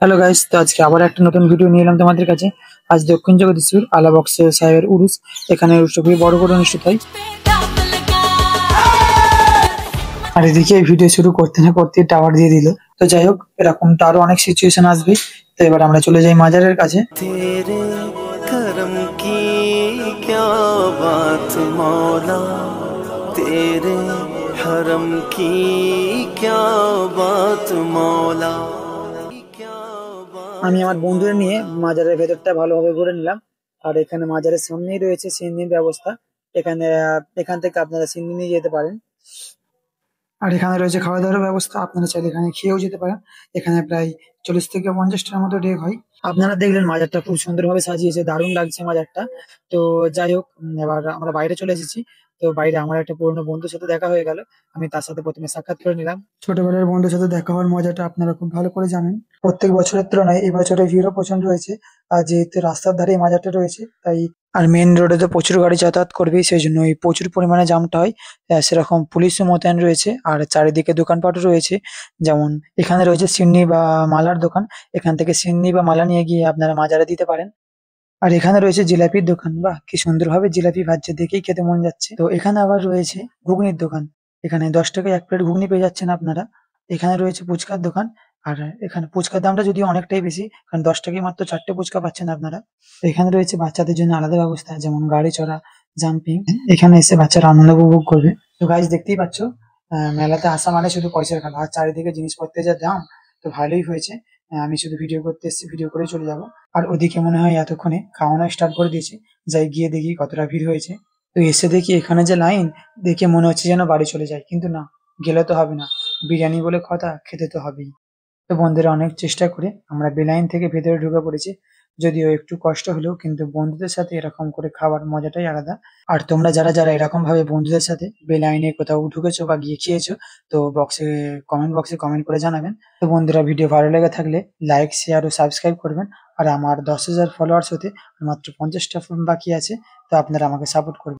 Hello guys, তো আজকে আবার একটা নতুন ভিডিও নিয়ে এলাম তোমাদের কাছে। আজ দক্ষিণ জগদীশ্বর আলাবক্স সাহেবের উরুস। এখানে উরুসটা খুবই বড় করে অনুষ্ঠিত হয়। আর এদিকে এই ভিডিও শুরু করতে না করতে টাওয়ার দিয়ে দিল। তো যাই হোক, এরকম তো আরো অনেক সিচুয়েশন আসবে। তো এবার আমরা চলে যাই মাজারের কাছে। तेरे करम की क्या बात मौला, तेरे हरम की क्या बात मौला, क्या बात। আমি আমার বন্ধুদের নিয়ে মাজারের ভেতরটা ভালোভাবে ঘুরে নিলাম। আর এখানে মাজারের সামনেই রয়েছে সিন্নির ব্যবস্থা। এখান থেকে আপনারা সিন্নি নিয়ে যেতে পারেন। আর এখানে রয়েছে খাওয়া দাওয়ার ব্যবস্থা, আপনারা চাইলে এখানে খেয়েও যেতে পারেন। এখানে প্রায় 40 থেকে 50টার মতো ডেক হয়। আপনারা দেখলেন মাজারটা খুব সুন্দরভাবে সাজিয়েছে, দারুণ লাগছে মাজারটা। তো যাই হোক, এবার আমরা বাইরে চলে এসেছি। তো বাইরে আমার একটা পুরনো বন্ধুর সাথে দেখা হয়ে গেল। আমি তার সাথে প্রথমে সাক্ষাৎ করে নিলাম। ছোটবেলার বন্ধুর সাথে দেখা হওয়ার মজাটা আপনারা খুব ভালো করে জানেন। প্রত্যেক বছরের তুলনায় এই বছরে ভিড়ও প্রচন্ড হয়েছে। আর যেহেতু রাস্তার ধারে এই মাজারটা রয়েছে, তাই আর মেন রোডে তো প্রচুর গাড়ি যাতায়াত করবেই, সেই জন্য এই প্রচুর পরিমাণে জামটা হয়। সেরকম পুলিশও মোতায়েন রয়েছে, আর চারিদিকে দোকানপাটও রয়েছে। যেমন এখানে রয়েছে সিন্নি বা মালার দোকান। এখান থেকে সিন্নি বা মালা নিয়ে গিয়ে আপনারা মাজারে দিতে পারেন। আর এখানে রয়েছে জিলাপির দোকান। বাহ, কি সুন্দরভাবে জিলাপি ভাজছে, দেখেই খেতে মন যাচ্ছে। তো এখানে আবার রয়েছে ঘুগনির দোকান। এখানে 10 টাকায় 1 প্লেট ঘুগনি পেয়ে যাচ্ছেন আপনারা। এখানে রয়েছে ফুচকার দোকান। আর এখানে ফুচকার দামটা যদিও অনেকটাই বেশি, কারণ 10 টাকায় মাত্র 4টে ফুচকা পাচ্ছেন আপনারা। তো এখানে রয়েছে বাচ্চাদের জন্য আলাদা ব্যবস্থা, যেমন গাড়ি চড়া, জাম্পিং। এখানে এসে বাচ্চারা আনন্দ উপভোগ করবে। তো গাইজ, দেখতেই পাচ্ছ, মেলাতে আসা মানে শুধু পয়সার খেলা। আর চারিদিকে জিনিসপত্রের যা দাম, তো ভালোই হয়েছে। আমি শুধু ভিডিও করতে এসেছি, ভিডিও করে চলে যাবো। আর ওদিকে মনে হয় এতক্ষণে খাওয়ানো স্টার্ট করে দিয়েছে। যাই গিয়ে দেখি কতটা ভিড় হয়েছে। তো এসে দেখি এখানে যে লাইন, দেখে মনে হচ্ছে যেন বাড়ি চলে যায়, কিন্তু না, গেলে তো হবে না। বিরিয়ানি বলে কথা, খেতে তো হবেই। তো বন্ধুরা অনেক চেষ্টা করে আমরা বেলাইন থেকে ভেতরে ঢুকে পড়েছি। যদিও একটু কষ্ট হলেও কিন্তু বন্ধুদের সাথে এরকম করে খাওয়ার মজাটাই আলাদা। আর তোমরা যারা যারা এরকম ভাবে বন্ধুদের সাথে বেলাইনে কোথাও ঢুকেছো বা গিয়ে খেয়েছো, তো কমেন্ট বক্সে কমেন্ট করে জানাবেন। তো বন্ধুরা, ভিডিও ভালো লেগে থাকলে লাইক, শেয়ার ও সাবস্ক্রাইব করবেন। আর আমার 10,000 ফলোয়ার্স হতে আর মাত্র 50টা বাকি আছে। তো আপনারা আমাকে সাপোর্ট করবেন।